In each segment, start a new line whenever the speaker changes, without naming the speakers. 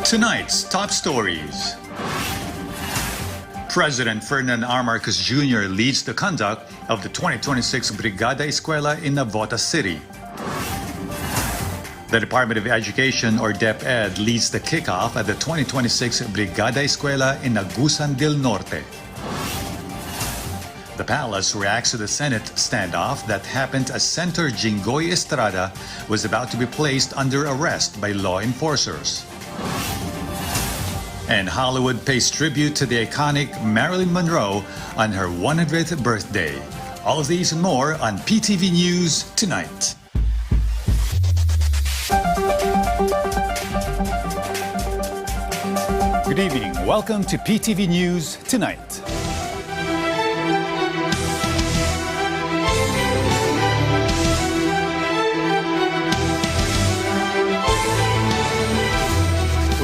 Tonight's top stories. President Ferdinand R. Marcos Jr. leads the conduct of the 2026 Brigada Eskwela in Navotas City. The Department of Education, or DepEd, leads the kickoff at the 2026 Brigada Eskwela in Agusan del Norte. The palace reacts to the Senate standoff that happened as Senator Jinggoy Estrada was about to be placed under arrest by law enforcers. And Hollywood pays tribute to the iconic Marilyn Monroe on her 100th birthday. All of these and more on PTV News Tonight. Good evening. Welcome to PTV News Tonight.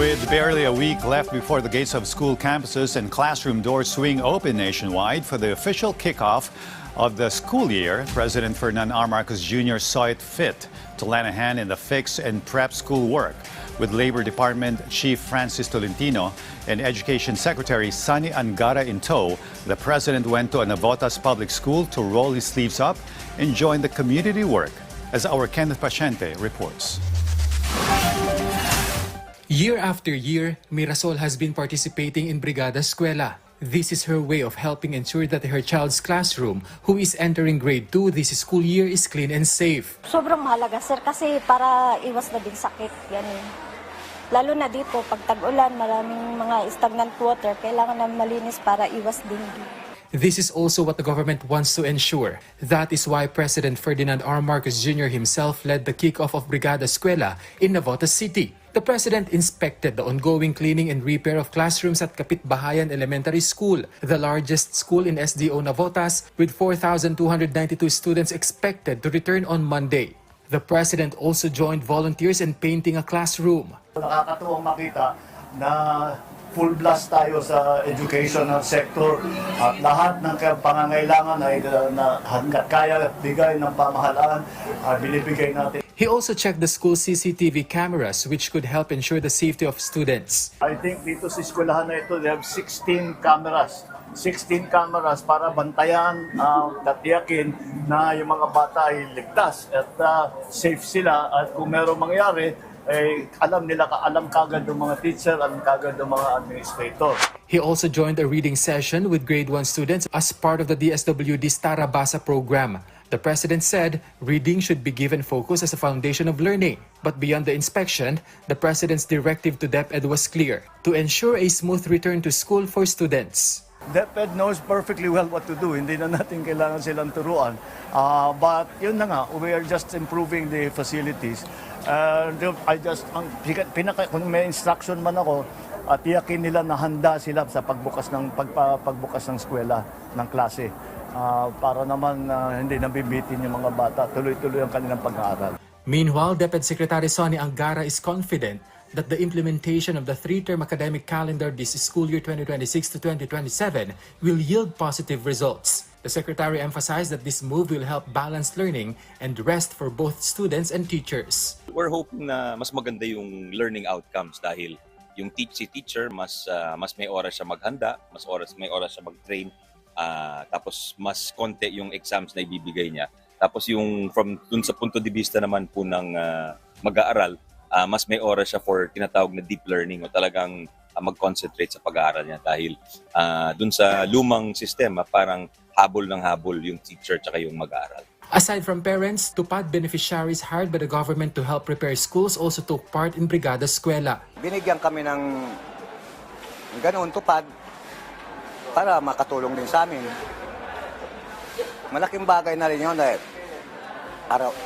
With barely a week left before the gates of school campuses and classroom doors swing open nationwide for the official kickoff of the school year, President Ferdinand R. Marcos Jr. saw it fit to lend a hand in the fix and prep school work. With Labor Department Chief Francis Tolentino and Education Secretary Sunny Angara in tow, the President went to a Navotas public school to roll his sleeves up and join the community work, as our Kenneth Paciente reports.
Year after year, Mirasol has been participating in Brigada Eskwela. This is her way of helping ensure that her child's classroom, who is entering grade 2 this school year, is clean and safe.
Sobrang mahalaga, sir, kasi para iwas na din sakit. Yan. Lalo na dito, pag tag-ulan, maraming mga stagnant water, kailangan na malinis para iwas dengue.
This is also what the government wants to ensure. That is why President Ferdinand R. Marcos Jr. himself led the kickoff of Brigada Eskwela in Navotas City. The President inspected the ongoing cleaning and repair of classrooms at Kapitbahayan Elementary School, the largest school in SDO Navotas, with 4,292 students expected to return on Monday. The President also joined volunteers in painting a classroom.
Nakakatuwang makita na full blast tayo sa educational sector at lahat ng pangangailangan ay hanggat kaya bigay ng pamahalaan binibigay natin.
He also checked the school's CCTV cameras, which could help ensure the safety of students.
I think dito sa eskwelahan na ito, they have 16 cameras. 16 cameras para bantayan at tiyakin na yung mga bata ay ligtas at safe sila at kung merong mangyari, alam kagad ng mga teacher, alam kagad ng mga administrator.
He also joined a reading session with grade 1 students as part of the DSWD Tara Basa program. The President said reading should be given focus as a foundation of learning. But beyond the inspection, the President's directive to DepEd was clear: to ensure a smooth return to school for students.
DepEd knows perfectly well what to do. Hindi na natin kailangan silang turuan. But yun na nga, we are just improving the facilities. Kung may instruction man ako, tiyakin nila na handa sila sa pagbukas ng eskwela, ng klase. Para naman hindi nabibitin yung mga bata, tuloy-tuloy ang kanilang pag-aaral.
Meanwhile, DepEd Secretary Sunny Angara is confident that the implementation of the 3-term academic calendar this school year 2026 to 2027 will yield positive results. The Secretary emphasized that this move will help balance learning and rest for both students and teachers.
We're hoping na mas maganda yung learning outcomes dahil yung teacher mas may oras siya maghanda, may oras siya mag-train. Tapos mas konti yung exams na ibibigay niya. Tapos yung dun sa punto de vista naman po ng mag-aaral, mas may oras siya for tinatawag na deep learning o talagang mag-concentrate sa pag-aaral niya dahil dun sa lumang sistema parang habol ng habol yung teacher tsaka yung mag-aaral.
Aside from parents, TUPAD beneficiaries hired by the government to help prepare schools also took part in Brigada Eskwela.
Binigyan kami ng ganoon TUPAD para makatulong din sa amin. Malaking bagay na rin yun dahil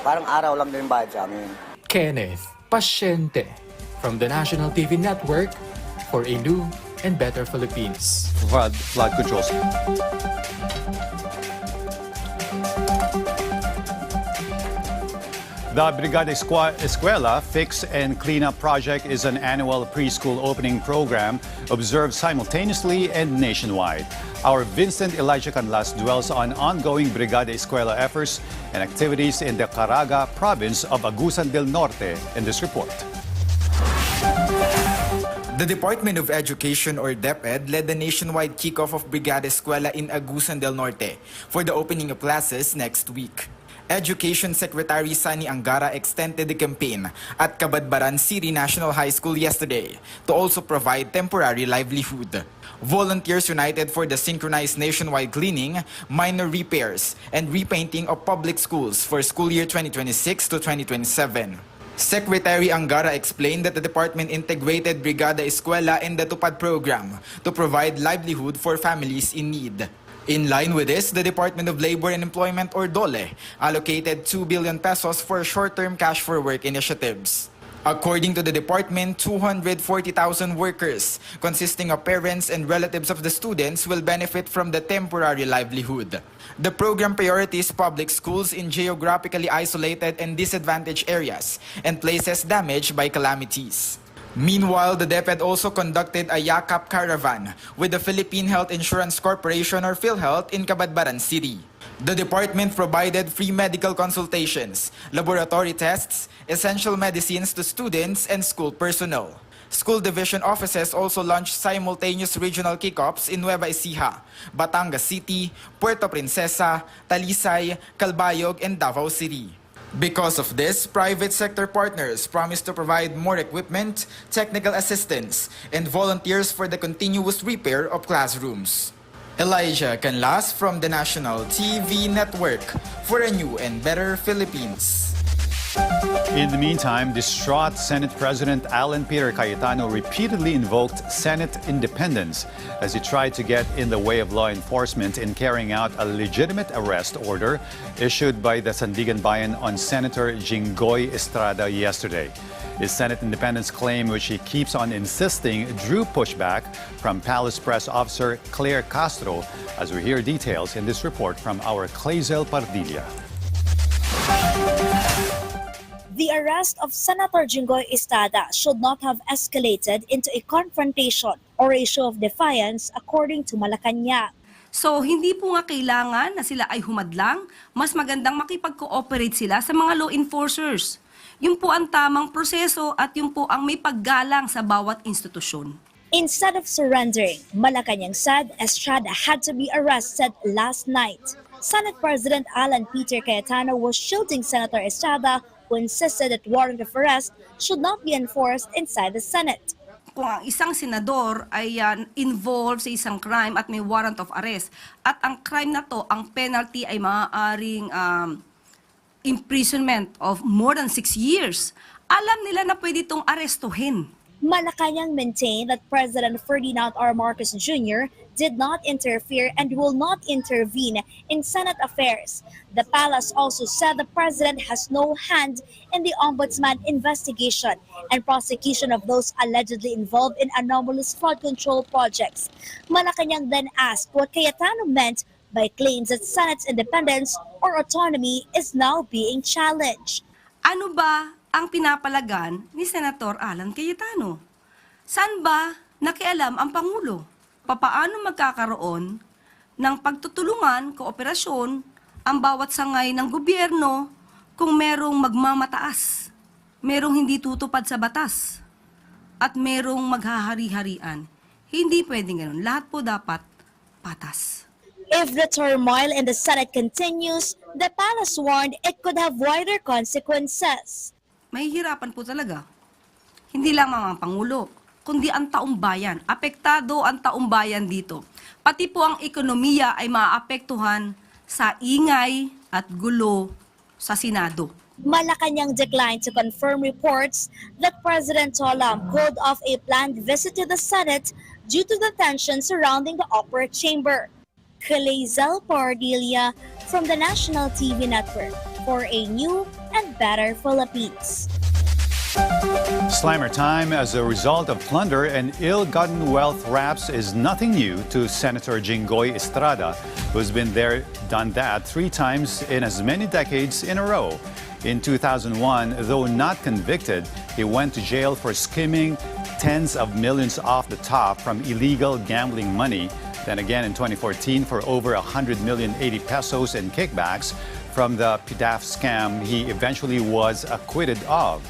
parang araw lang din bayad sa amin.
Kenneth Paciente from the National TV Network for a new and better Philippines.
Flood controls. The Brigada Eskwela Fix and Cleanup Project is an annual preschool opening program observed simultaneously and nationwide. Our Vincent Elijah Canlas dwells on ongoing Brigada Eskwela efforts and activities in the Caraga province of Agusan del Norte in this report.
The Department of Education or DepEd led the nationwide kickoff of Brigada Eskwela in Agusan del Norte for the opening of classes next week. Education Secretary Sani Angara extended the campaign at Cabadbaran City National High School yesterday to also provide temporary livelihood. Volunteers united for the synchronized nationwide cleaning, minor repairs, and repainting of public schools for school year 2026 to 2027. Secretary Angara explained that the department integrated Brigada Eskwela in the Tupad program to provide livelihood for families in need. In line with this, the Department of Labor and Employment or DOLE allocated 2 billion pesos for short-term cash for work initiatives. According to the department, 240,000 workers, consisting of parents and relatives of the students, will benefit from the temporary livelihood. The program priorities public schools in geographically isolated and disadvantaged areas and places damaged by calamities. Meanwhile, the DepEd also conducted a yakap caravan with the Philippine Health Insurance Corporation or PhilHealth in Cabadbaran City. The department provided free medical consultations, laboratory tests, essential medicines to students and school personnel. School division offices also launched simultaneous regional kickoffs in Nueva Ecija, Batangas City, Puerto Princesa, Talisay, Calbayog, and Davao City. Because of this, private sector partners promised to provide more equipment, technical assistance, and volunteers for the continuous repair of classrooms. Elijah Canlas from the National TV Network for a new and better Philippines.
In the meantime, distraught Senate President Alan Peter Cayetano repeatedly invoked Senate independence as he tried to get in the way of law enforcement in carrying out a legitimate arrest order issued by the Sandigan Bayan on Senator Jinggoy Estrada yesterday. His Senate independence claim, which he keeps on insisting, drew pushback from Palace Press Officer Claire Castro, as we hear details in this report from our Clazel Pardilla.
The arrest of Senator Jinggoy Estrada should not have escalated into a confrontation or a show of defiance, according to Malacanang.
So, hindi po nga kailangan na sila ay humadlang. Mas magandang makipag-cooperate sila sa mga law enforcers. Yun po ang tamang proseso at yun po ang may paggalang sa bawat institusyon.
Instead of surrendering, Malacanang said Estrada had to be arrested last night. Senate President Alan Peter Cayetano was shielding Senator Estrada, who insisted that warrant of arrest should not be enforced inside the Senate.
Kung ang isang senador ay involved sa isang crime at may warrant of arrest, at ang crime na to, ang penalty ay maaaring imprisonment of more than 6 years, alam nila na pwede itong arestuhin.
Malacanang maintained that President Ferdinand R. Marcos Jr. did not interfere and will not intervene in Senate affairs. The palace also said the president has no hand in the ombudsman investigation and prosecution of those allegedly involved in anomalous flood control projects. Malacanang then asked what Cayetano meant by claims that Senate's independence or autonomy is now being challenged.
Ano ba ang pinapalagan ni Senator Alan Cayetano? Saan ba nakialam ang Pangulo? Papaano magkakaroon ng pagtutulungan, kooperasyon, ang bawat sangay ng gobyerno kung merong magmamataas, merong hindi tutupad sa batas, at merong maghahari-harian? Hindi pwedeng ganun. Lahat po dapat patas.
If the turmoil in the Senate continues, the palace warned it could have wider consequences.
Mahihirapan po talaga. Hindi lang mga Pangulo, kundi ang taong bayan. Apektado ang taong bayan dito. Pati po ang ekonomiya ay maapektuhan sa ingay at gulo sa Senado.
Malacanang declined to confirm reports that President Tolam called off a planned visit to the Senate due to the tension surrounding the upper chamber. Clazel Pardilla from the National TV Network for a new and better Philippines.
Slammer time as a result of plunder and ill-gotten wealth raps is nothing new to Senator Jinggoy Estrada, who's been there, done that 3 times in as many decades in a row. In 2001, though not convicted, he went to jail for skimming tens of millions off the top from illegal gambling money. Then again in 2014 for over 100 million 80 pesos in kickbacks from the PDAF scam he eventually was acquitted of.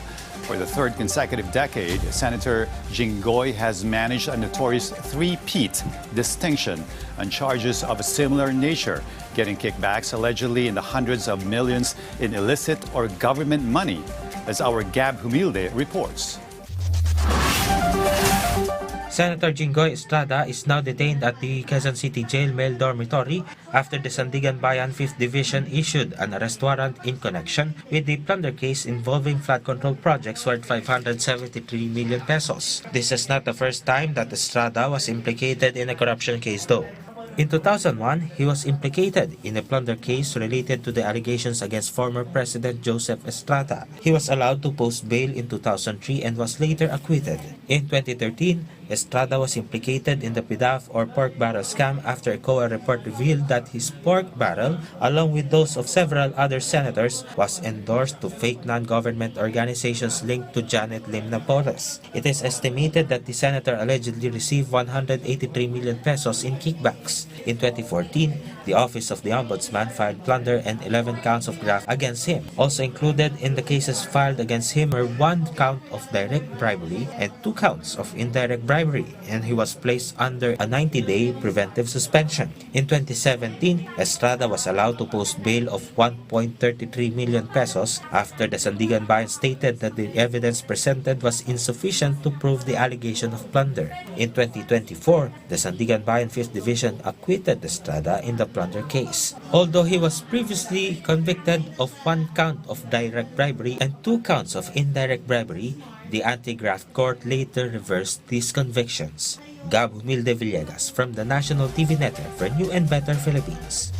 For the third consecutive decade, Senator Jinggoy has managed a notorious three-peat distinction on charges of a similar nature, getting kickbacks allegedly in the hundreds of millions in illicit or government money, as our Gab Humilde reports.
Senator Jinggoy Estrada is now detained at the Quezon City Jail male dormitory after the Sandigan Bayan 5th Division issued an arrest warrant in connection with the plunder case involving flood control projects worth 573 million pesos. This is not the first time that Estrada was implicated in a corruption case though. In 2001, he was implicated in a plunder case related to the allegations against former President Joseph Estrada. He was allowed to post bail in 2003 and was later acquitted. In 2013, Estrada was implicated in the PDAF or pork barrel scam after a COA report revealed that his pork barrel, along with those of several other senators, was endorsed to fake non-government organizations linked to Janet Lim Napoles. It is estimated that the senator allegedly received 183 million pesos in kickbacks. In 2014, the Office of the Ombudsman filed plunder and 11 counts of graft against him. Also included in the cases filed against him were 1 count of direct bribery and 2 counts of indirect bribery, and he was placed under a 90-day preventive suspension. In 2017, Estrada was allowed to post bail of 1.33 million pesos after the Sandigan Bayan stated that the evidence presented was insufficient to prove the allegation of plunder. In 2024, the Sandigan Bayan 5th Division acquitted Estrada in the plunder case. Although he was previously convicted of 1 count of direct bribery and 2 counts of indirect bribery, the anti-graft court later reversed these convictions. Gab Humilde Villegas from the National TV Network for New and Better Philippines.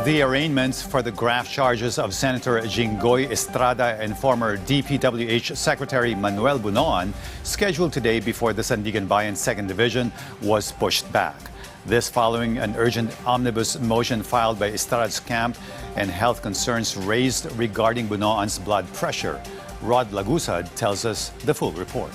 The arraignments for the graft charges of Senator Jinggoy Estrada and former DPWH Secretary Manuel Bunoan, scheduled today before the Sandigan Bayan 2nd Division, was pushed back. This following an urgent omnibus motion filed by Estrada's camp and health concerns raised regarding Bunoan's blood pressure. Rod Lagusad tells us the full report.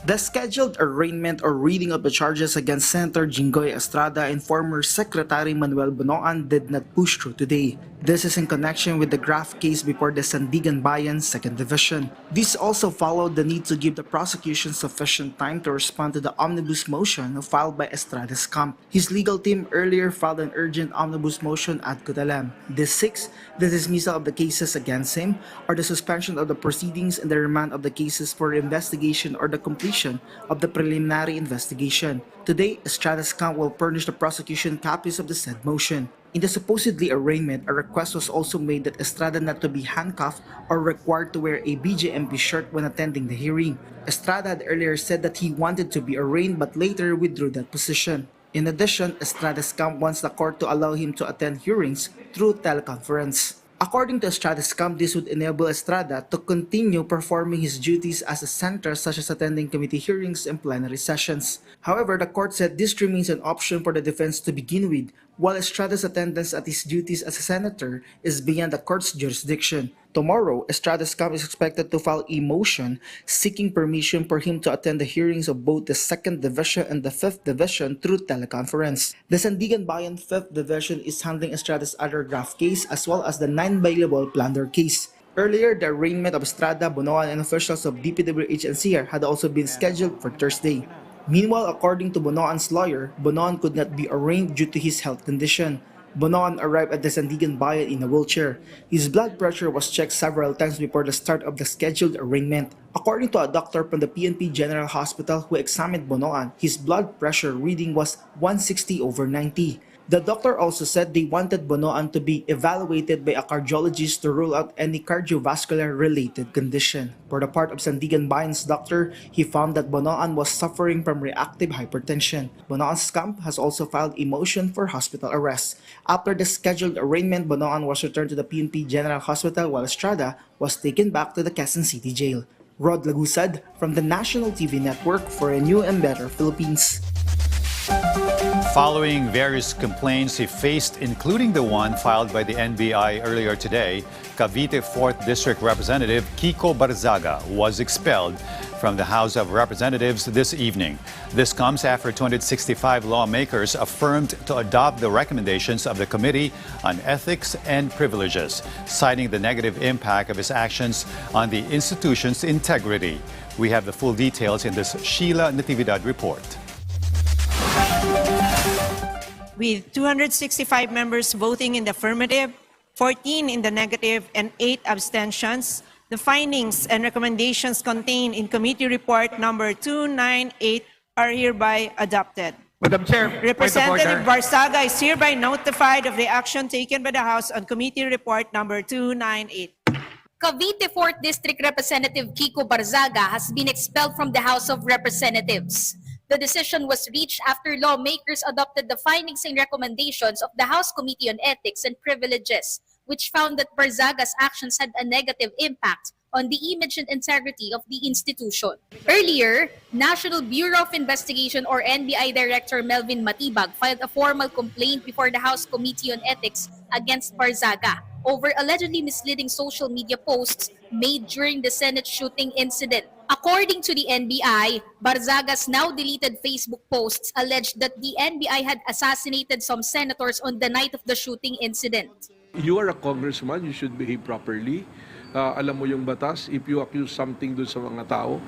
The scheduled arraignment or reading of the charges against Senator Jinggoy Estrada and former Secretary Manuel Bunoan did not push through today. This is in connection with the graft case before the Sandigan Bayan 2nd Division. This also followed the need to give the prosecution sufficient time to respond to the omnibus motion filed by Estrada's camp. His legal team earlier filed an urgent omnibus motion ad cautelam. This seeks the dismissal of the cases against him or the suspension of the proceedings and the remand of the cases for investigation or the completion of the preliminary investigation. Today, Estrada's camp will furnish the prosecution copies of the said motion. In the supposedly arraignment, a request was also made that Estrada not to be handcuffed or required to wear a BJMP shirt when attending the hearing. Estrada had earlier said that he wanted to be arraigned but later withdrew that position. In addition, Estrada's camp wants the court to allow him to attend hearings through teleconference. According to Estrada's camp, this would enable Estrada to continue performing his duties as a senator, such as attending committee hearings and plenary sessions. However, the court said this remains an option for the defense to begin with, while Estrada's attendance at his duties as a senator is beyond the court's jurisdiction. Tomorrow, Estrada's camp is expected to file a motion seeking permission for him to attend the hearings of both the 2nd Division and the 5th Division through teleconference. The Sandigan Bayan 5th Division is handling Estrada's other graft case as well as the 9-bailable plunder case. Earlier, the arraignment of Estrada, Bunoan, and officials of DPWH and CR had also been scheduled for Thursday. Meanwhile, according to Bunoan's lawyer, Bunoan could not be arraigned due to his health condition. Bunoan arrived at the Sandigan Bayan in a wheelchair. His blood pressure was checked several times before the start of the scheduled arraignment. According to a doctor from the PNP General Hospital who examined Bunoan, his blood pressure reading was 160/90. The doctor also said they wanted Bunoan to be evaluated by a cardiologist to rule out any cardiovascular-related condition. For the part of Sandigan Bayan's doctor, he found that Bunoan was suffering from reactive hypertension. Bunoan's camp has also filed a motion for hospital arrest. After the scheduled arraignment, Bunoan was returned to the PNP General Hospital while Estrada was taken back to the Quezon City Jail. Rod Lagusad from the National TV Network for a New and Better Philippines.
Following various complaints he faced, including the one filed by the NBI earlier today, Cavite 4th District Representative Kiko Barzaga was expelled from the House of Representatives this evening. This comes after 265 lawmakers affirmed to adopt the recommendations of the Committee on Ethics and Privileges, citing the negative impact of his actions on the institution's integrity. We have the full details in this Sheila Natividad report.
With 265 members voting in the affirmative, 14 in the negative, and 8 abstentions, the findings and recommendations contained in Committee Report number 298 are hereby adopted.
Madam Chair,
Representative Barzaga is hereby notified of the action taken by the House on Committee Report number 298.
Cavite 4th District Representative Kiko Barzaga has been expelled from the House of Representatives. The decision was reached after lawmakers adopted the findings and recommendations of the House Committee on Ethics and Privileges, which found that Barzaga's actions had a negative impact on the image and integrity of the institution. Earlier, National Bureau of Investigation or NBI Director Melvin Matibag filed a formal complaint before the House Committee on Ethics against Barzaga over allegedly misleading social media posts made during the Senate shooting incident. According to the NBI, Barzaga's now deleted Facebook posts alleged that the NBI had assassinated some senators on the night of the shooting incident.
You are a congressman, you should behave properly. Alam mo yung batas, if you accuse something dun sa mga tao,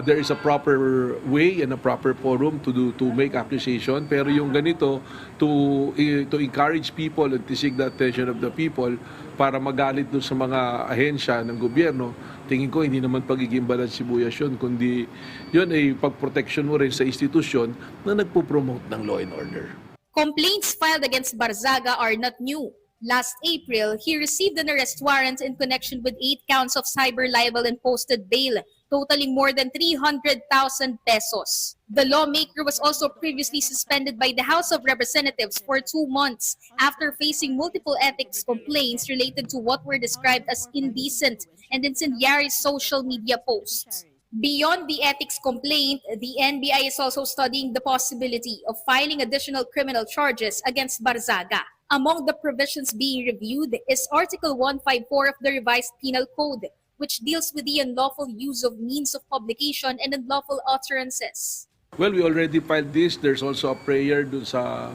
there is a proper way and a proper forum to make accusation. Pero yung ganito, to encourage people and to seek the attention of the people para magalit dun sa mga ahensya ng gobyerno, tingin ko hindi naman pagiging balansibuyas yun, kundi yun ay pagproteksyon mo rin sa institusyon na nagpo-promote ng law and order.
Complaints filed against Barzaga are not new. Last April, he received an arrest warrant in connection with 8 counts of cyber libel and posted bail, totaling more than 300,000 pesos. The lawmaker was also previously suspended by the House of Representatives for 2 months after facing multiple ethics complaints related to what were described as indecent and incendiary social media posts. Beyond the ethics complaint, the NBI is also studying the possibility of filing additional criminal charges against Barzaga. Among the provisions being reviewed is Article 154 of the Revised Penal Code, which deals with the unlawful use of means of publication and unlawful utterances.
Well, we already filed this. There's also a prayer dun sa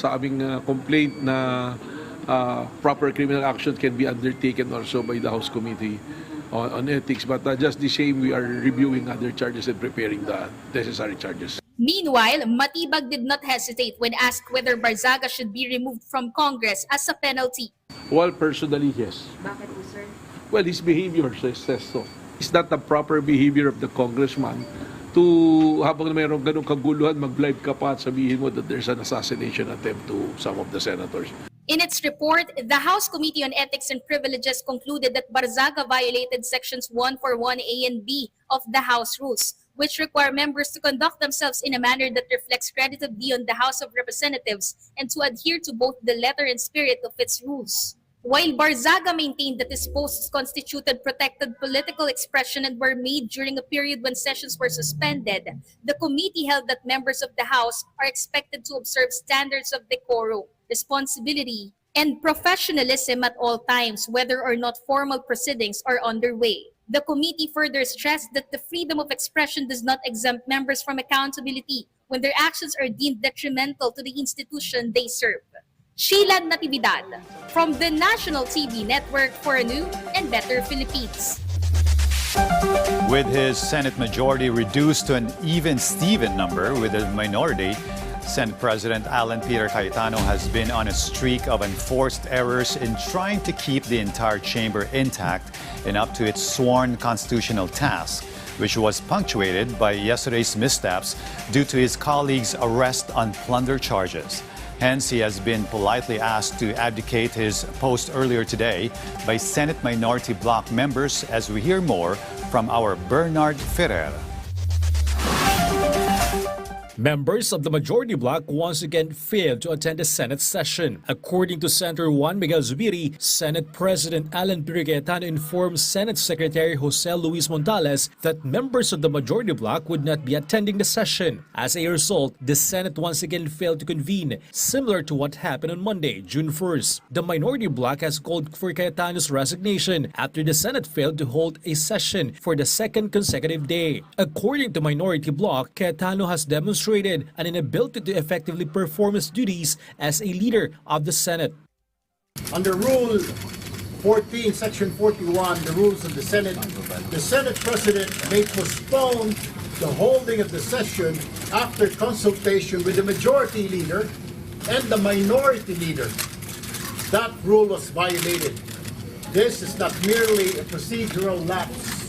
aming complaint na proper criminal action can be undertaken also by the House Committee on Ethics. But just the same, we are reviewing other charges and preparing the necessary charges.
Meanwhile, Matibag did not hesitate when asked whether Barzaga should be removed from Congress as a penalty.
Well, personally, yes.
Bakit po, sir?
Well, his behavior says so. It's not the proper behavior of the congressman to, habang mayroong ganong kaguluhan, mag-live ka pa at sabihin mo that there's an assassination attempt to some of the senators.
In its report, the House Committee on Ethics and Privileges concluded that Barzaga violated Sections 141A and B of the House Rules, which require members to conduct themselves in a manner that reflects creditably on the House of Representatives and to adhere to both the letter and spirit of its rules. While Barzaga maintained that his posts constituted protected political expression and were made during a period when sessions were suspended, the committee held that members of the House are expected to observe standards of decorum, responsibility, and professionalism at all times, whether or not formal proceedings are underway. The committee further stressed that the freedom of expression does not exempt members from accountability when their actions are deemed detrimental to the institution they serve. Sheila Natividad from the National TV Network for a New and Better Philippines.
With his Senate majority reduced to an even-Steven number with a minority, Senate President Alan Peter Cayetano has been on a streak of enforced errors in trying to keep the entire chamber intact and up to its sworn constitutional task, which was punctuated by yesterday's missteps due to his colleagues' arrest on plunder charges. Hence, he has been politely asked to abdicate his post earlier today by Senate Minority Bloc members, as we hear more from our Bernard Ferrer.
Members of the majority bloc once again failed to attend the Senate session. According to Senator Juan Miguel Zubiri, Senate President Alan P. Cayetano informed Senate Secretary Jose Luis Montales that members of the majority bloc would not be attending the session. As a result, the Senate once again failed to convene, similar to what happened on Monday, June 1st. The minority bloc has called for Cayetano's resignation after the Senate failed to hold a session for the second consecutive day. According to minority bloc, Cayetano has demonstrated an inability to effectively perform his duties as a leader of the Senate.
Under Rule 14, Section 41, the rules of the Senate President may postpone the holding of the session after consultation with the majority leader and the minority leader. That rule was violated. This is not merely a procedural lapse.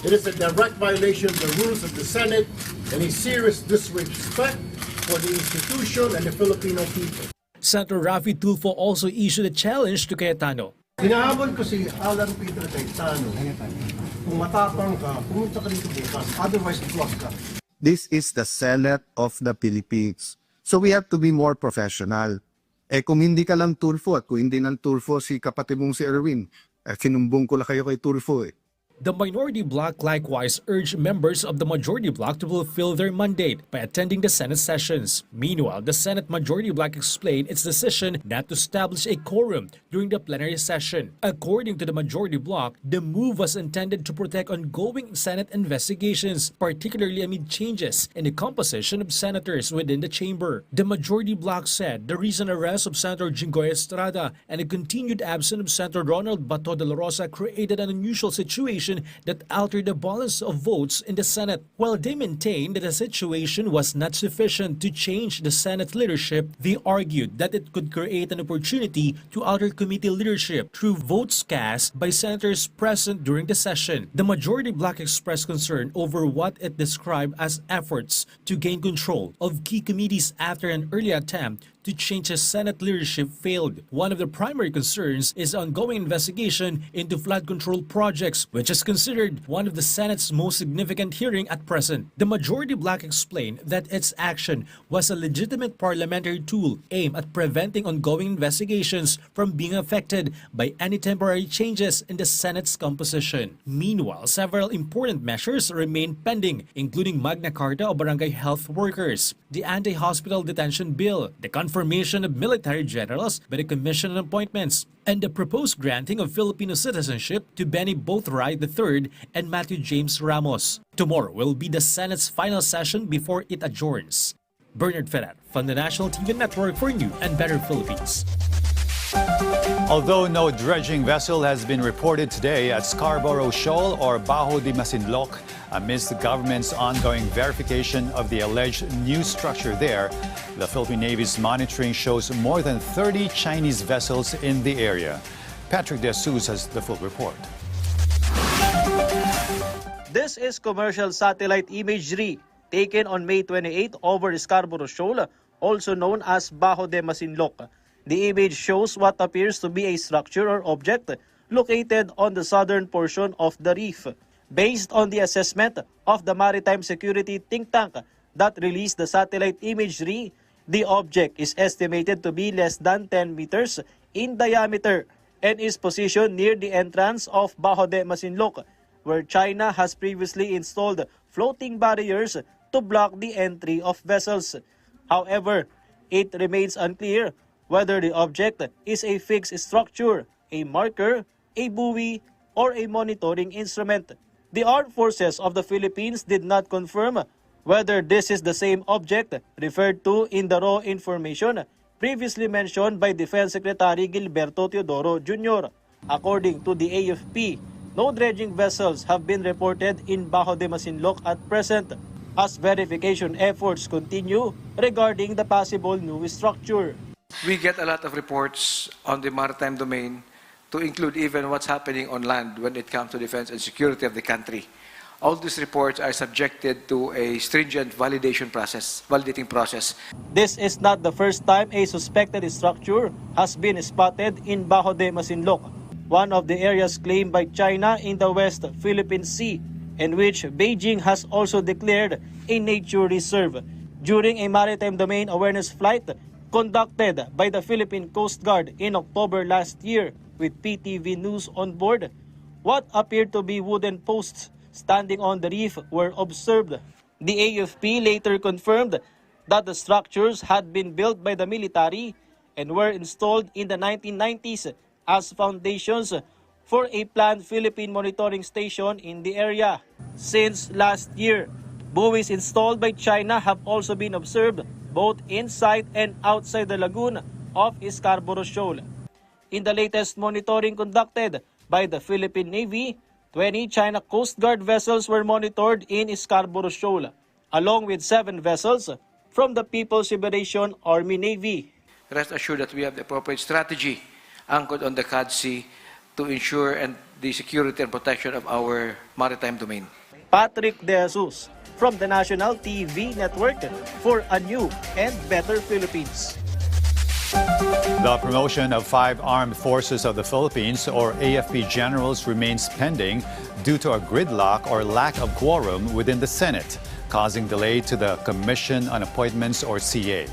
It is a direct violation of the rules of the Senate and a serious disrespect for the institution and the Filipino people.
Senator Rafi Tulfo also issued a challenge to Cayetano.
Hinahabol ko si Alan Peter Cayetano. Kung matapang ka, pumunta ka dito bukas. Otherwise, bukas ka.
This is the Senate of the Philippines. So we have to be more professional. Kung hindi ka lang Tulfo at kung hindi lang Tulfo si kapatid mong si Erwin, sinumbong ko lang kayo kay Tulfo
The minority bloc likewise urged members of the majority bloc to fulfill their mandate by attending the Senate sessions. Meanwhile, the Senate majority bloc explained its decision not to establish a quorum during the plenary session. According to the majority bloc, the move was intended to protect ongoing Senate investigations, particularly amid changes in the composition of senators within the chamber. The majority bloc said the recent arrest of Senator Jinggoy Estrada and the continued absence of Senator Ronald Bato de la Rosa created an unusual situation that altered the balance of votes in the Senate. While they maintained that the situation was not sufficient to change the Senate leadership, they argued that it could create an opportunity to alter committee leadership through votes cast by senators present during the session. The majority bloc expressed concern over what it described as efforts to gain control of key committees after an early attempt to change the Senate leadership failed. One of the primary concerns is the ongoing investigation into flood control projects, which is considered one of the Senate's most significant hearing at present. The majority bloc explained that its action was a legitimate parliamentary tool aimed at preventing ongoing investigations from being affected by any temporary changes in the Senate's composition. Meanwhile, several important measures remain pending, including Magna Carta of Barangay Health Workers, the Anti-Hospital Detention Bill, the confirmation of military generals by the Commission on Appointments, and the proposed granting of Filipino citizenship to Benny Bothright III and Matthew James Ramos. Tomorrow will be the Senate's final session before it adjourns. Bernard Ferrer from the National TV Network for New and Better Philippines.
Although no dredging vessel has been reported today at Scarborough Shoal or Bajo de Masinloc, amidst the government's ongoing verification of the alleged new structure there, the Philippine Navy's monitoring shows more than 30 Chinese vessels in the area. Patrick De Jesus has the full report.
This is commercial satellite imagery taken on May 28 over Scarborough Shoal, also known as Bajo de Masinloc. The image shows what appears to be a structure or object located on the southern portion of the reef. Based on the assessment of the Maritime Security think tank that released the satellite imagery, the object is estimated to be less than 10 meters in diameter and is positioned near the entrance of Bajo de Masinloc, where China has previously installed floating barriers to block the entry of vessels. However, it remains unclear whether the object is a fixed structure, a marker, a buoy, or a monitoring instrument. The Armed Forces of the Philippines did not confirm whether this is the same object referred to in the raw information previously mentioned by Defense Secretary Gilberto Teodoro Jr. According to the AFP, no dredging vessels have been reported in Bajo de Masinloc at present, as verification efforts continue regarding the possible new structure.
We get a lot of reports on the maritime domain to include even what's happening on land when it comes to defense and security of the country. All these reports are subjected to a stringent validating process.
This is not the first time a suspected structure has been spotted in Bajo de Masinloc, one of the areas claimed by China in the West Philippine Sea, in which Beijing has also declared a nature reserve. during a maritime domain awareness flight conducted by the Philippine Coast Guard in October last year with PTV News on board. What appeared to be wooden posts standing on the reef were observed. The AFP later confirmed that the structures had been built by the military and were installed in the 1990s as foundations for a planned Philippine monitoring station in the area. Since last year, buoys installed by China have also been observed both inside and outside the lagoon of Scarborough Shoal. In the latest monitoring conducted by the Philippine Navy, 20 China Coast Guard vessels were monitored in Scarborough Shoal, along with 7 vessels from the People's Liberation Army Navy.
Rest assured that we have the appropriate strategy anchored on the CAD Sea to ensure the security and protection of our maritime domain.
Patrick De Jesus from the National TV Network for a new and better Philippines.
The promotion of 5 armed forces of the Philippines, or AFP generals, remains pending due to a gridlock or lack of quorum within the Senate, causing delay to the Commission on Appointments, or CA.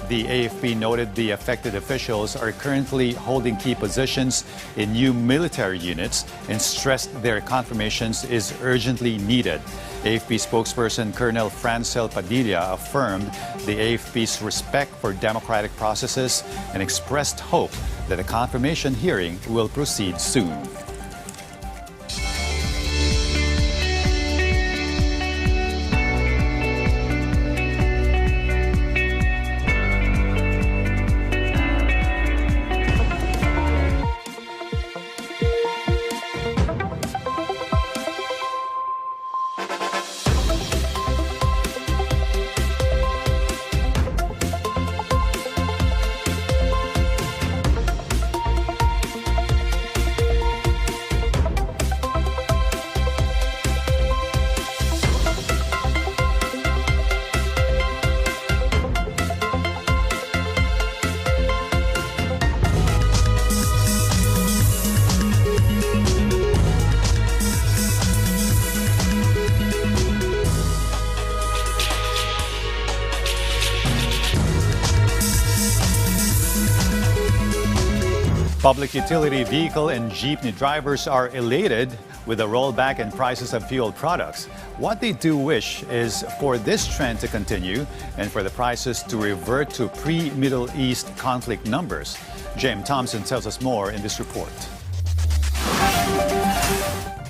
The AFP noted the affected officials are currently holding key positions in new military units and stressed their confirmations is urgently needed. AFP spokesperson Colonel Francel Padilla affirmed the AFP's respect for democratic processes and expressed hope that the confirmation hearing will proceed soon. Public utility vehicle and jeepney drivers are elated with the rollback in prices of fuel products. What they do wish is for this trend to continue and for the prices to revert to pre-Middle East conflict numbers. James Thompson tells us more in this report.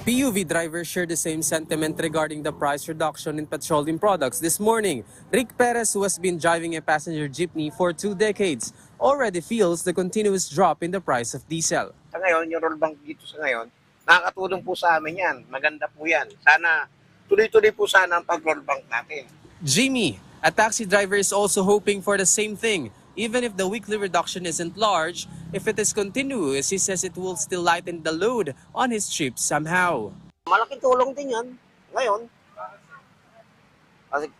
PUV drivers share the same sentiment regarding the price reduction in petroleum products this morning. Rick Perez, who has been driving a passenger jeepney for 2 decades, already feels the continuous drop in the price of diesel.
Sa ngayon, yung rollback dito sa ngayon, nakakatulong po sa amin yan. Maganda po yan. Sana, tuloy-tuloy po sana ang pag-rollback natin.
Jimmy, a taxi driver, is also hoping for the same thing. Even if the weekly reduction isn't large, if it is continuous, he says it will still lighten the load on his trip somehow.
Malaking tulong din yan ngayon. Kasi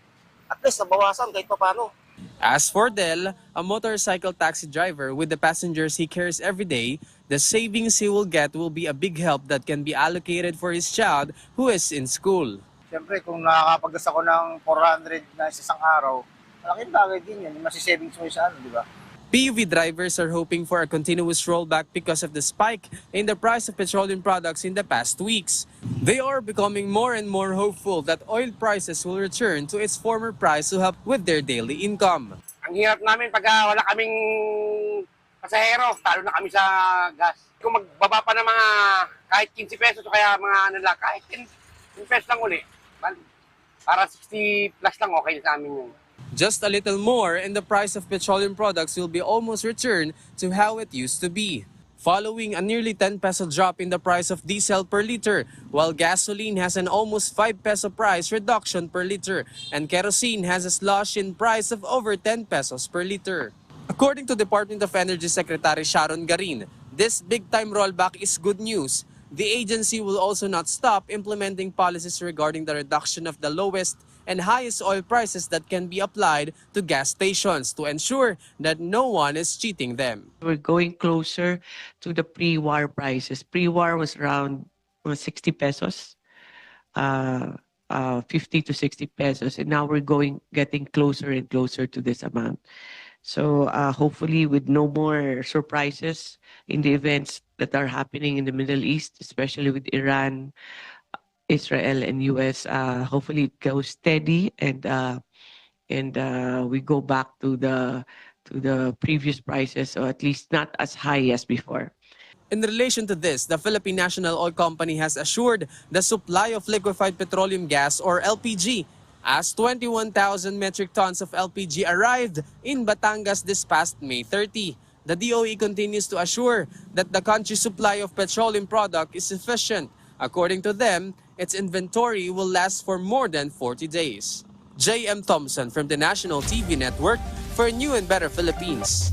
at least nabawasan kahit pa paano.
As for Del, a motorcycle taxi driver with the passengers he carries every day, the savings he will get will be a big help that can be allocated for his child who is in school.
Siyempre, kung nakakapagdas ako ng 400 na sa isang araw, malaking bagay din yan. Masisavings mo sa ano, di ba?
PUV drivers are hoping for a continuous rollback because of the spike in the price of petroleum products in the past weeks. They are becoming more and more hopeful that oil prices will return to its former price to help with their daily income.
Ang hirap namin pag wala kaming pasahero, talo na kami sa gas. Kung magbaba pa ng mga kahit 15 pesos o kaya mga ano lang, kahit 10 pesos lang uli, para 60 plus lang okay sa amin yun.
Just a little more and the price of petroleum products will be almost returned to how it used to be. Following a nearly 10 peso drop in the price of diesel per liter, while gasoline has an almost 5 peso price reduction per liter, and kerosene has a slush in price of over 10 pesos per liter. According to Department of Energy Secretary Sharon Garin, this big-time rollback is good news. The agency will also not stop implementing policies regarding the reduction of the lowest and highest oil prices that can be applied to gas stations to ensure that no one is cheating them.
We're going closer to the pre-war prices. Pre-war was around 60 pesos. 50 to 60 pesos, and now we're getting closer and closer to this amount. So hopefully with no more surprises in the events that are happening in the Middle East, especially with Iran, Israel, and US, hopefully it goes steady and we go back to the previous prices, or at least not as high as before.
In relation to this, the Philippine National Oil Company has assured the supply of liquefied petroleum gas or LPG, as 21,000 metric tons of LPG arrived in Batangas this past May 30. The DOE continues to assure that the country's supply of petroleum product is sufficient. According to them, its inventory will last for more than 40 days. J.M. Thompson from the National TV Network for New and Better Philippines.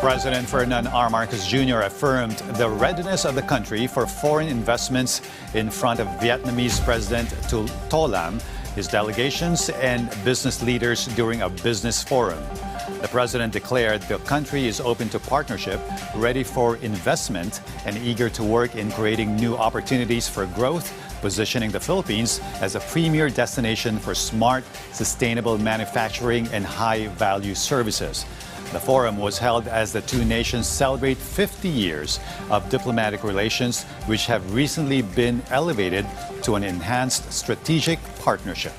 President Ferdinand R. Marcos Jr. affirmed the readiness of the country for foreign investments in front of Vietnamese President To Lam, his delegations, and business leaders during a business forum. The president declared the country is open to partnership, ready for investment, and eager to work in creating new opportunities for growth, positioning the Philippines as a premier destination for smart, sustainable manufacturing and high-value services. The forum was held as the two nations celebrate 50 years of diplomatic relations, which have recently been elevated to an enhanced strategic partnership.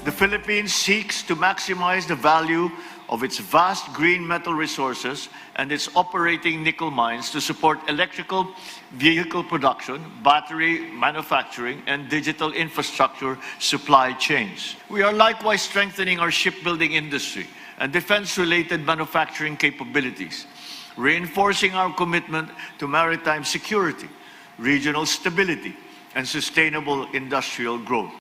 The Philippines seeks to maximize the value of its vast green metal resources and its operating nickel mines to support electrical vehicle production, battery manufacturing, and digital infrastructure supply chains. We are likewise strengthening our shipbuilding industry and defense-related manufacturing capabilities, reinforcing our commitment to maritime security, regional stability, and sustainable industrial growth.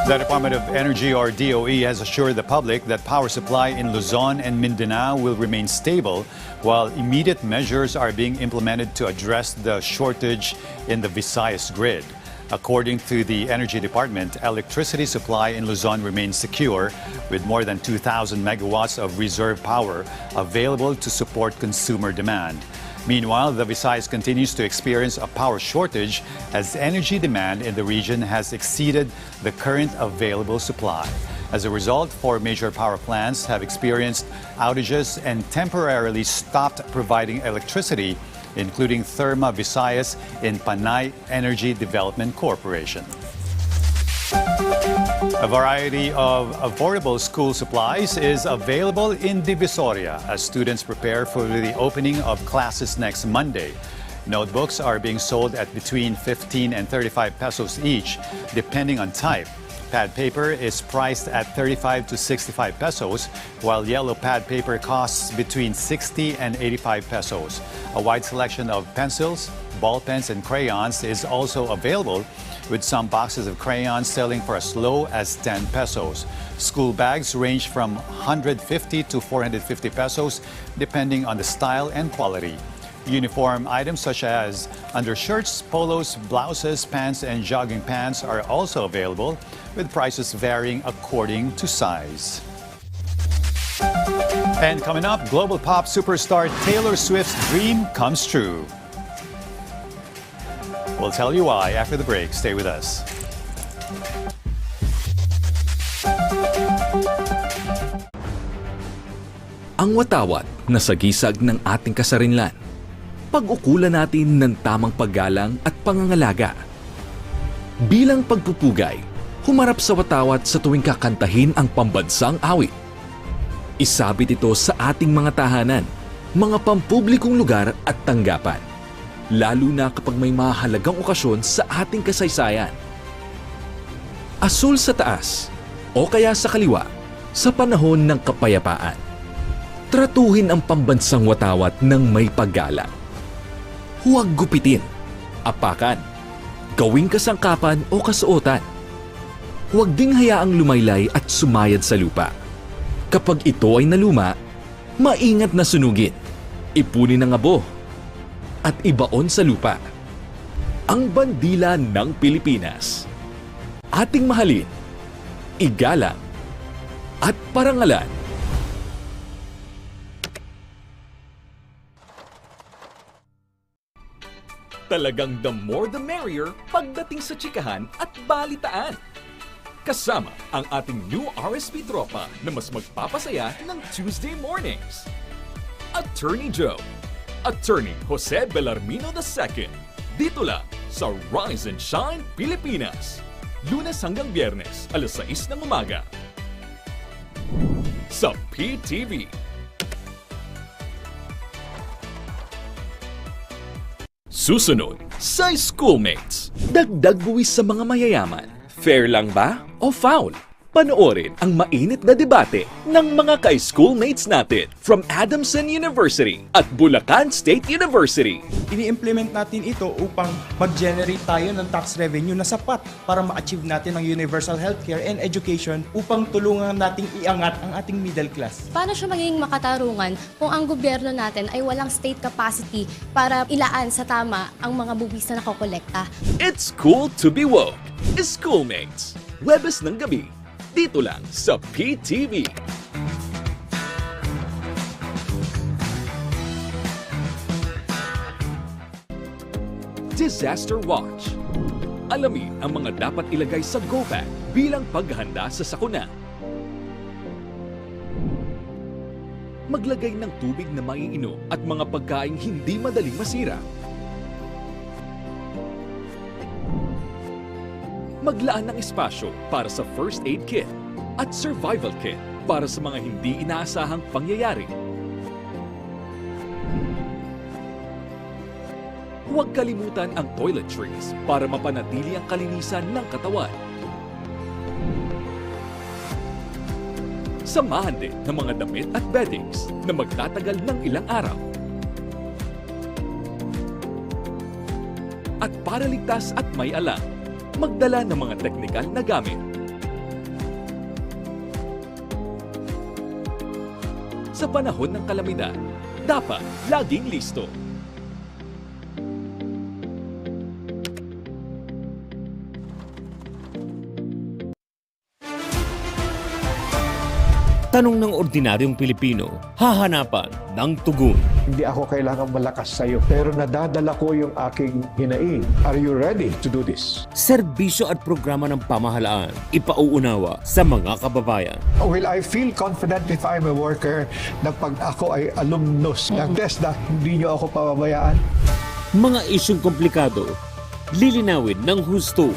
The Department of Energy, or DOE, has assured the public that power supply in Luzon and Mindanao will remain stable, while immediate measures are being implemented to address the shortage in the Visayas grid. According to the Energy Department, electricity supply in Luzon remains secure, with more than 2,000 megawatts of reserve power available to support consumer demand. Meanwhile, the Visayas continues to experience a power shortage as energy demand in the region has exceeded the current available supply. As a result, 4 major power plants have experienced outages and temporarily stopped providing electricity, including Therma Visayas in Panay Energy Development Corporation. A variety of affordable school supplies is available in Divisoria as students prepare for the opening of classes next Monday. Notebooks are being sold at between 15 and 35 pesos each, depending on type. Pad paper is priced at 35 to 65 pesos, while yellow pad paper costs between 60 and 85 pesos. A wide selection of pencils, ball pens, and crayons is also available, with some boxes of crayons selling for as low as 10 pesos. School bags range from 150 to 450 pesos, depending on the style and quality. Uniform items such as undershirts, polos, blouses, pants, and jogging pants are also available, with prices varying according to size. And coming up, global pop superstar Taylor Swift's dream comes true. We'll tell you why after the break. Stay with us.
Ang watawat na sagisag ng ating kasarinlan. Pag-ukulan natin ng tamang paggalang at pangangalaga. Bilang pagpupugay, humarap sa watawat sa tuwing kakantahin ang pambansang awit. Isabit ito sa ating mga tahanan, mga pampublikong lugar at tanggapan. Lalo na kapag may mahalagang okasyon sa ating kasaysayan. Asul sa taas o kaya sa kaliwa sa panahon ng kapayapaan. Tratuhin ang pambansang watawat ng may paggalang. Huwag gupitin, apakan, gawing kasangkapan o kasuotan. Huwag ding hayaang lumaylay at sumayad sa lupa. Kapag ito ay naluma, maingat na sunugin, ipunin ang abo, at ibaon sa lupa. Ang bandila ng Pilipinas. Ating mahalin, igalang, at parangalan. Talagang the more the merrier pagdating sa chikahan at balitaan. Kasama ang ating new RSP tropa na mas magpapasaya ng Tuesday mornings. Attorney Joe, Attorney Jose Bellarmino II. Dito lang sa Rise and Shine Pilipinas. Lunes hanggang Biyernes, alas 6 ng umaga. Sa PTV. Susunod sa Schoolmates. Dagdag buwis sa mga mayayaman. Fair lang ba o foul? Panoorin ang mainit na debate ng mga ka-schoolmates natin from Adamson University at Bulacan State University.
Ini-implement natin ito upang mag-generate tayo ng tax revenue na sapat para ma-achieve natin ang universal healthcare and education upang tulungan nating iangat ang ating middle class.
Paano siya magiging makatarungan kung ang gobyerno natin ay walang state capacity para ilaan sa tama ang mga buwis na nakokolekta?
It's cool to be woke. Schoolmates. Webes ng gabi. Dito lang sa PTV. Disaster Watch. Alamin ang mga dapat ilagay sa go bag bilang paghahanda sa sakuna. Maglagay ng tubig na maiinom at mga pagkaing hindi madaling masira. Maglaan ng espasyo para sa first aid kit at survival kit para sa mga hindi inaasahang pangyayari. Huwag kalimutan ang toiletries para mapanatili ang kalinisan ng katawan. Samahan din ng mga damit at beddings na magtatagal ng ilang araw. At para ligtas at may alam, magdala ng mga teknikal na gamit. Sa panahon ng kalamidad, dapat laging listo.
Tanong ng ordinaryong Pilipino, hahanapan ng tugon.
Hindi ako kailangan malakas sa'yo, pero nadadala ko yung aking hinaing. Are you ready to do this?
Serbisyo at programa ng pamahalaan, ipauunawa sa mga kababayan.
Will I feel confident if I'm a worker na pag ako ay alumnus ng TESDA, hindi niyo ako pababayaan?
Mga isyong komplikado, lilinawin ng husto.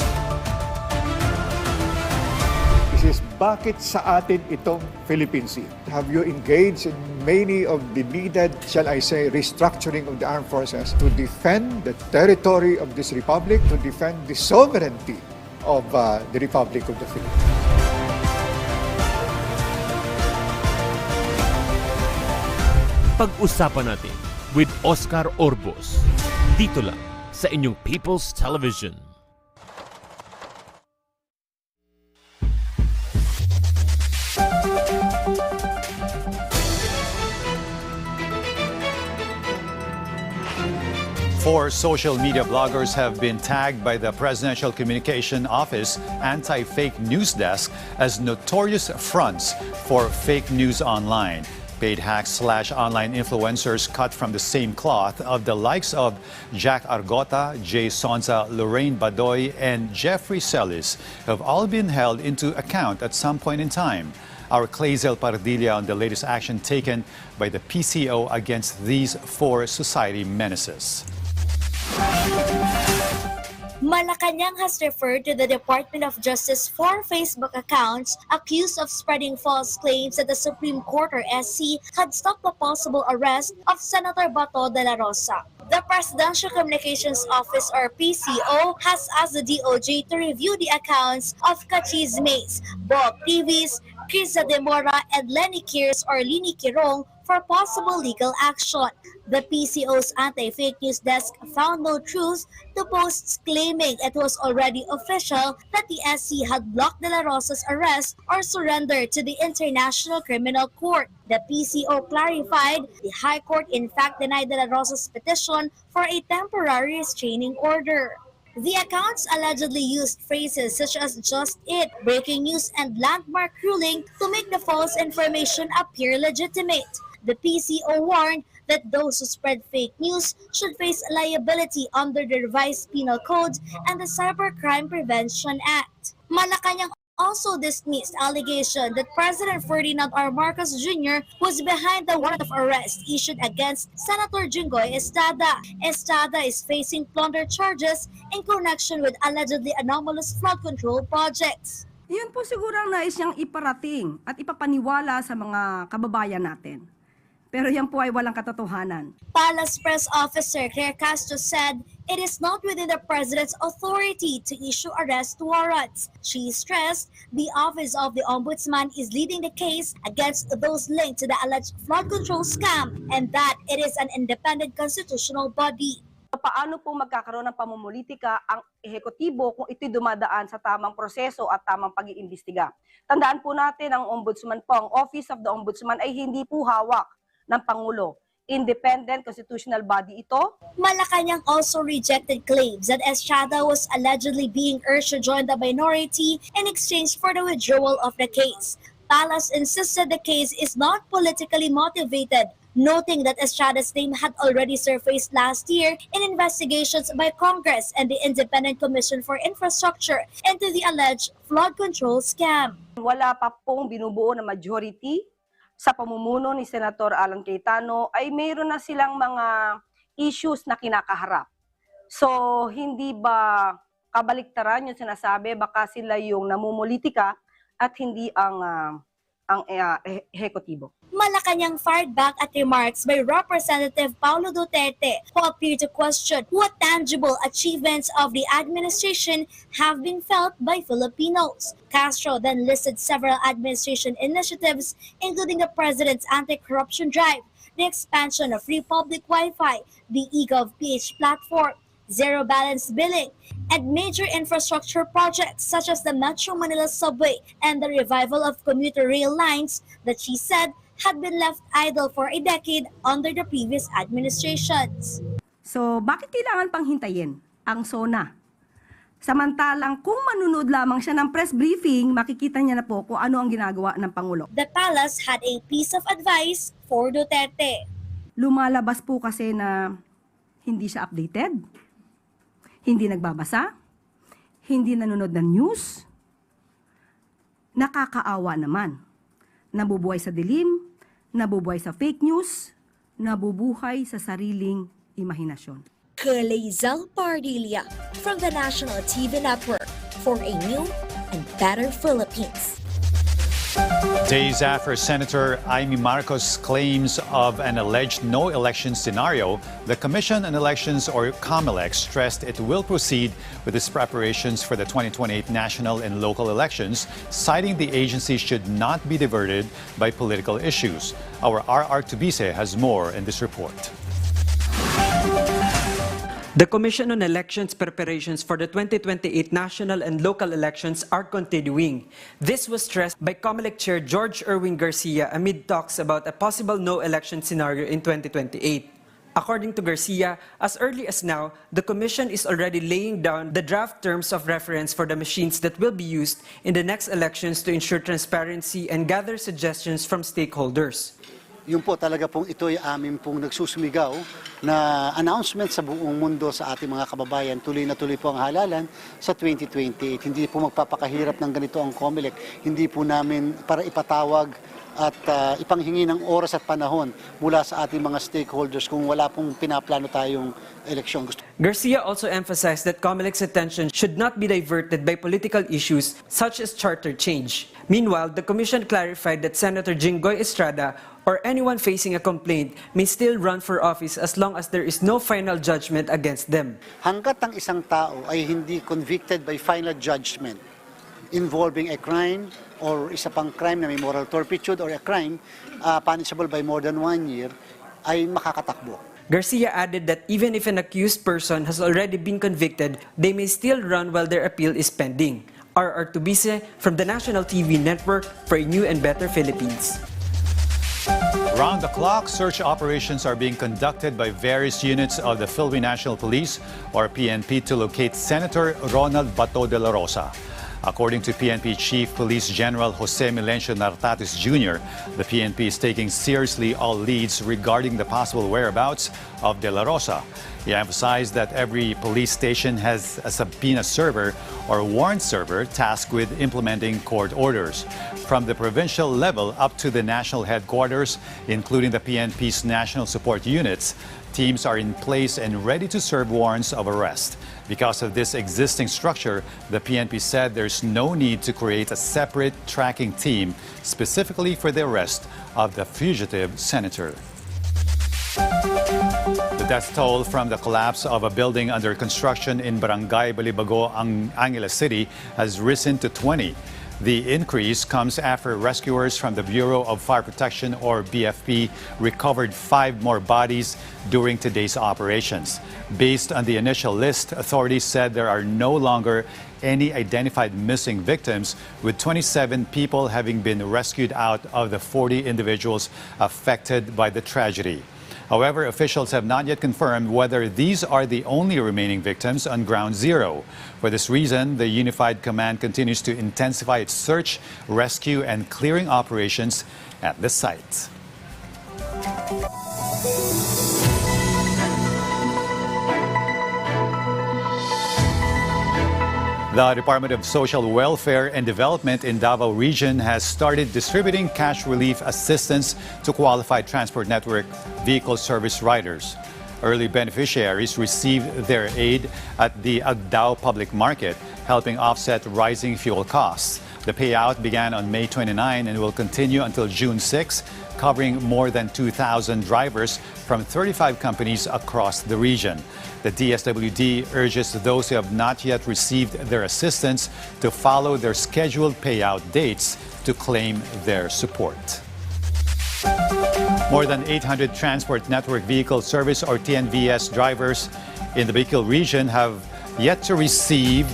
Is bakit sa atin itong Philippine Sea? Have you engaged in many of the needed, shall I say, restructuring of the armed forces to defend the territory of this republic, to defend the sovereignty of the Republic of the Philippines?
Pag-usapan natin with Oscar Orbos. Dito lang sa inyong People's Television.
Four social media bloggers have been tagged by the Presidential Communication Office Anti-Fake News Desk as notorious fronts for fake news online. Paid hacks/online influencers cut from the same cloth of the likes of Jack Argota, Jay Sonza, Lorraine Badoy, and Jeffrey Celis have all been held into account at some point in time. Our Clazel Pardilla on the latest action taken by the PCO against these four society menaces.
Malacanang has referred to the Department of Justice for Facebook accounts accused of spreading false claims that the Supreme Court or SC had stopped the possible arrest of Senator Bato de la Rosa. The Presidential Communications Office or PCO has asked the DOJ to review the accounts of Kachismes, Bob Privis, Criza de Mora, and Lenny Kirs or Lini Kirong for possible legal action. The PCO's anti-fake news desk found no truth to posts claiming it was already official that the SC had blocked De La Rosa's arrest or surrender to the International Criminal Court. The PCO clarified the High Court in fact denied De La Rosa's petition for a temporary restraining order. The accounts allegedly used phrases such as "just it," breaking news, and landmark ruling to make the false information appear legitimate. The PCO warned that those who spread fake news should face liability under the revised Penal Code and the Cybercrime Prevention Act. Malacanang also dismissed allegation that President Ferdinand R. Marcos Jr. was behind the warrant of arrest issued against Senator Jinggoy Estrada. Estrada is facing plunder charges in connection with allegedly anomalous flood control projects.
Yun po siguro ang nais niyang iparating at ipapaniwala sa mga kababayan natin. Pero yan po ay walang katotohanan.
Palace Press Officer Claire Castro said it is not within the President's authority to issue arrest warrants. She stressed the Office of the Ombudsman is leading the case against those linked to the alleged flood control scam and that it is an independent constitutional body.
Paano po magkakaroon ng pamumulitika ang ehekutibo kung ito'y dumadaan sa tamang proseso at tamang pag-iimbestiga? Tandaan po natin ang Ombudsman po, ang Office of the Ombudsman ay hindi po hawak ng Pangulo. Independent constitutional body ito.
Malacanang also rejected claims that Estrada was allegedly being urged to join the minority in exchange for the withdrawal of the case. Palace insisted the case is not politically motivated, noting that Estrada's name had already surfaced last year in investigations by Congress and the Independent Commission for Infrastructure into the alleged flood control scam.
Wala pa pong binubuo na majority sa pamumuno ni Senator Alan Cayetano ay mayroon na silang mga issues na kinakaharap. So, hindi ba kabaliktaran yung sinasabi, baka sila yung namumulitika at hindi ang ehekutibo.
Malacanang fired back at remarks by Representative Paulo Duterte, who appeared to question what tangible achievements of the administration have been felt by Filipinos. Castro then listed several administration initiatives, including the President's anti-corruption drive, the expansion of free public Wi-Fi, the eGov.ph platform, zero balance billing, and major infrastructure projects such as the Metro Manila subway and the revival of commuter rail lines that she said had been left idle for a decade under the previous administrations.
So, bakit kailangan pang hintayin ang SONA? Samantalang kung manunod lamang siya ng press briefing, makikita niya na po kung ano ang ginagawa ng Pangulo.
The palace had a piece of advice for Duterte.
Lumalabas po kasi na hindi siya updated, hindi nagbabasa, hindi nanonood ng news. Nakakaawa naman. Nabubuhay sa dilim, nabubuhay sa fake news, nabubuhay sa sariling imahinasyon.
Kalezal Pardilia from the National TV Network for a new and better Philippines.
Days after Senator Amy Marcos' claims of an alleged no-election scenario, the Commission on Elections, or COMELEC, stressed it will proceed with its preparations for the 2028 national and local elections, citing the agency should not be diverted by political issues. Our RR Tubise has more in this report.
The Commission on Elections preparations for the 2028 national and local elections are continuing. This was stressed by COMELEC Chair George Erwin Garcia amid talks about a possible no-election scenario in 2028. According to Garcia, as early as now, the Commission is already laying down the draft terms of reference for the machines that will be used in the next elections to ensure transparency and gather suggestions from stakeholders.
Yung po talaga pong ito ay amin pong nagsusumigaw na announcement sa buong mundo sa ating mga kababayan. Tuloy na tuloy po ang halalan sa 2028. Hindi po magpapakahirap ng ganito ang COMELEC. Hindi po namin para ipatawag at ipanghingi ng oras at panahon mula sa ating mga stakeholders kung wala pong pinaplano tayong eleksyon.
Garcia also emphasized that COMELEC's attention should not be diverted by political issues such as charter change. Meanwhile, the Commission clarified that Senator Jinggoy Estrada or anyone facing a complaint may still run for office as long as there is no final judgment against them.
Hanggat ang isang tao ay hindi convicted by final judgment involving a crime or isa pang crime na may moral turpitude or a crime punishable by more than 1 year, ay makakatakbo.
Garcia added that even if an accused person has already been convicted, they may still run while their appeal is pending. RR Tubise from the National TV Network for a new and better Philippines.
Round the clock, search operations are being conducted by various units of the Philippine National Police, or PNP, to locate Senator Ronald Bato de la Rosa. According to PNP Chief Police General Jose Milencio Nartatis Jr., the PNP is taking seriously all leads regarding the possible whereabouts of De La Rosa. He emphasized that every police station has a subpoena server or warrant server tasked with implementing court orders. From the provincial level up to the national headquarters, including the PNP's national support units, teams are in place and ready to serve warrants of arrest. Because of this existing structure, the PNP said there's no need to create a separate tracking team specifically for the arrest of the fugitive senator. The death toll from the collapse of a building under construction in Barangay Balibago, Angeles City has risen to 20. The increase comes after rescuers from the Bureau of Fire Protection, or BFP, recovered 5 more bodies during today's operations. Based on the initial list, authorities said there are no longer any identified missing victims, with 27 people having been rescued out of the 40 individuals affected by the tragedy. However, officials have not yet confirmed whether these are the only remaining victims on Ground Zero. For this reason, the Unified Command continues to intensify its search, rescue, and clearing operations at the site. The Department of Social Welfare and Development in Davao Region has started distributing cash relief assistance to qualified transport network vehicle service riders. Early beneficiaries received their aid at the Agdao Public Market, helping offset rising fuel costs. The payout began on May 29 and will continue until June 6, covering more than 2,000 drivers from 35 companies across the region. The DSWD urges those who have not yet received their assistance to follow their scheduled payout dates to claim their support. More than 800 Transport Network Vehicle Service, or TNVS, drivers in the Bicol region have yet to receive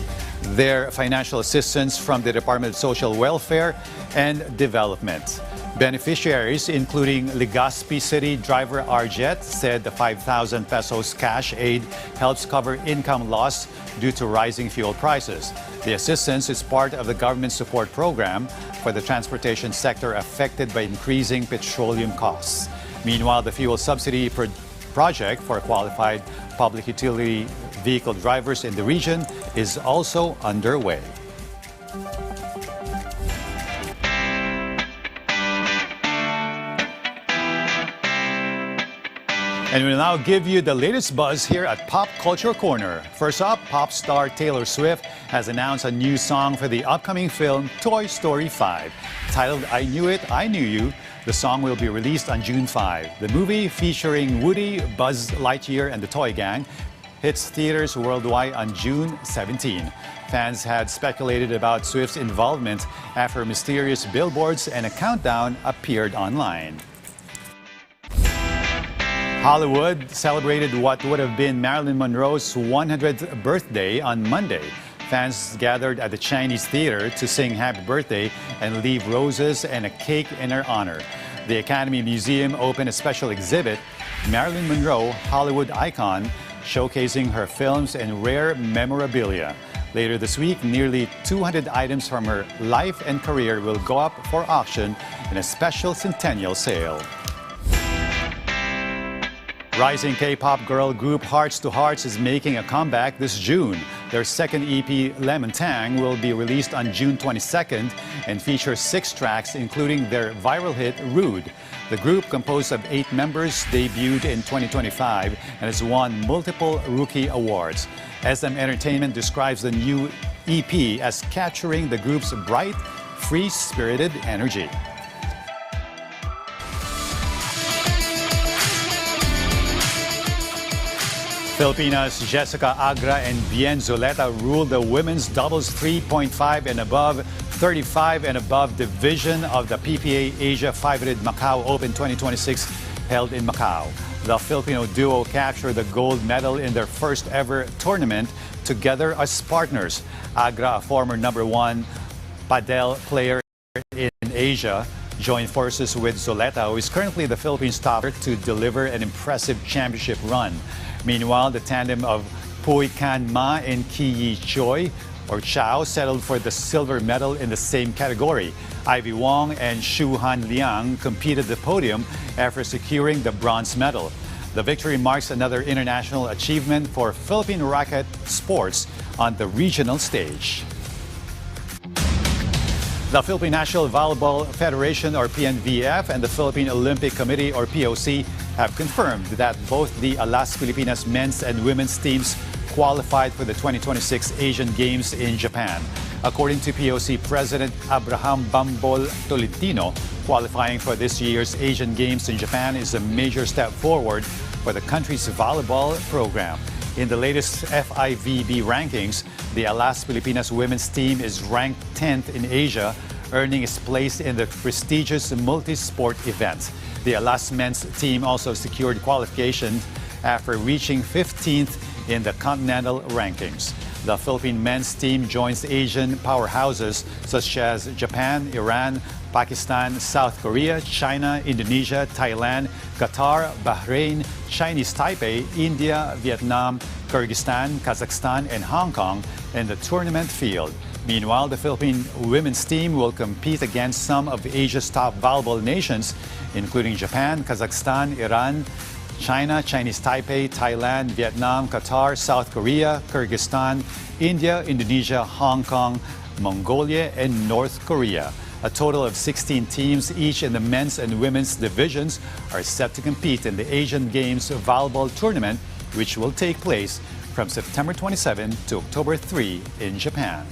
their financial assistance from the Department of Social Welfare and Development. Beneficiaries, including Legazpi City driver Arjet, said the 5,000 pesos cash aid helps cover income loss due to rising fuel prices. The assistance is part of the government support program for the transportation sector affected by increasing petroleum costs. Meanwhile, the fuel subsidy project for qualified public utility vehicle drivers in the region is also underway. And we'll now give you the latest buzz here at Pop Culture Corner. First up, pop star Taylor Swift has announced a new song for the upcoming film Toy Story 5. Titled I Knew It, I Knew You, the song will be released on June 5. The movie, featuring Woody, Buzz Lightyear, and the Toy Gang, hits theaters worldwide on June 17. Fans had speculated about Swift's involvement after mysterious billboards and a countdown appeared online. Hollywood celebrated what would have been Marilyn Monroe's 100th birthday on Monday. Fans gathered at the Chinese Theater to sing happy birthday and leave roses and a cake in her honor. The Academy Museum opened a special exhibit, Marilyn Monroe, Hollywood Icon, showcasing her films and rare memorabilia. Later this week, nearly 200 items from her life and career will go up for auction in a special centennial sale. Rising K-pop girl group Hearts to Hearts is making a comeback this June. Their second EP, Lemon Tang, will be released on June 22nd and features 6 tracks, including their viral hit, Rude. The group, composed of 8 members, debuted in 2025 and has won multiple Rookie Awards. SM Entertainment describes the new EP as capturing the group's bright, free-spirited energy. Filipinas Jessica Agra and Bien Zuleta ruled the women's doubles 3.5 and above, 35 and above division of the PPA Asia 500 Macau Open 2026 held in Macau. The Filipino duo captured the gold medal in their first ever tournament together as partners. Agra, a former #1 padel player in Asia, joined forces with Zuleta, who is currently the Philippines topper, to deliver an impressive championship run. Meanwhile, the tandem of Pui Kan Ma and Ki Yi Choi or Chao settled for the silver medal in the same category. Ivy Wong and Shu Han Liang competed the podium after securing the bronze medal. The victory marks another international achievement for Philippine racket sports on the regional stage. The Philippine National Volleyball Federation, or PNVF, and the Philippine Olympic Committee, or POC, have confirmed that both the Alas Pilipinas men's and women's teams qualified for the 2026 Asian Games in Japan. According to POC President Abraham Bambol Tolentino, qualifying for this year's Asian Games in Japan is a major step forward for the country's volleyball program. In the latest FIVB rankings, the Alas Pilipinas women's team is ranked 10th in Asia, earning its place in the prestigious multi-sport event. The Alas men's team also secured qualification after reaching 15th in the continental rankings. The Philippine men's team joins Asian powerhouses such as Japan, Iran, Pakistan, South Korea, China, Indonesia, Thailand, Qatar, Bahrain, Chinese Taipei, India, Vietnam, Kyrgyzstan, Kazakhstan, and Hong Kong in the tournament field. Meanwhile, the Philippine women's team will compete against some of Asia's top volleyball nations, including Japan, Kazakhstan, Iran, China, Chinese Taipei, Thailand, Vietnam, Qatar, South Korea, Kyrgyzstan, India, Indonesia, Hong Kong, Mongolia, and North Korea. A total of 16 teams, each in the men's and women's divisions, are set to compete in the Asian Games volleyball tournament, which will take place from September 27 to October 3 in Japan.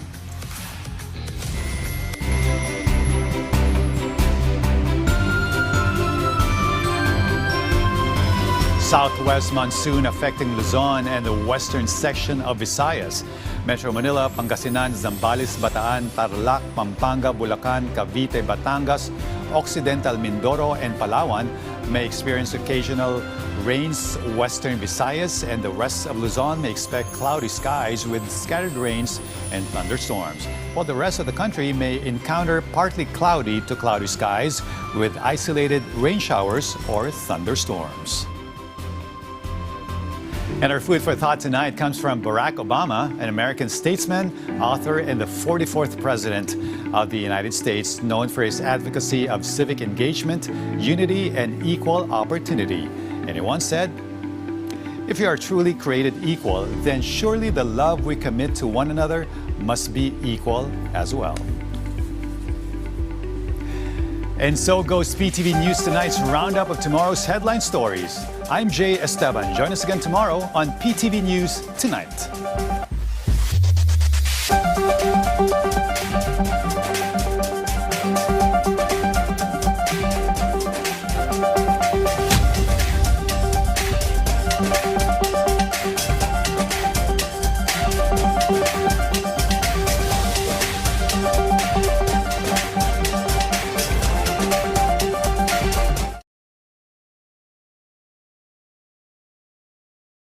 Southwest monsoon affecting Luzon and the western section of Visayas. Metro Manila, Pangasinan, Zambales, Bataan, Tarlac, Pampanga, Bulacan, Cavite, Batangas, Occidental Mindoro, and Palawan may experience occasional rains. Western Visayas and the rest of Luzon may expect cloudy skies with scattered rains and thunderstorms, while the rest of the country may encounter partly cloudy to cloudy skies with isolated rain showers or thunderstorms. And our food for thought tonight comes from Barack Obama, an American statesman, author, and the 44th President of the United States, known for his advocacy of civic engagement, unity, and equal opportunity. And he once said, "If you are truly created equal, then surely the love we commit to one another must be equal as well." And so goes PTV News Tonight's roundup of tomorrow's headline stories. I'm Jay Esteban. Join us again tomorrow on PTV News Tonight.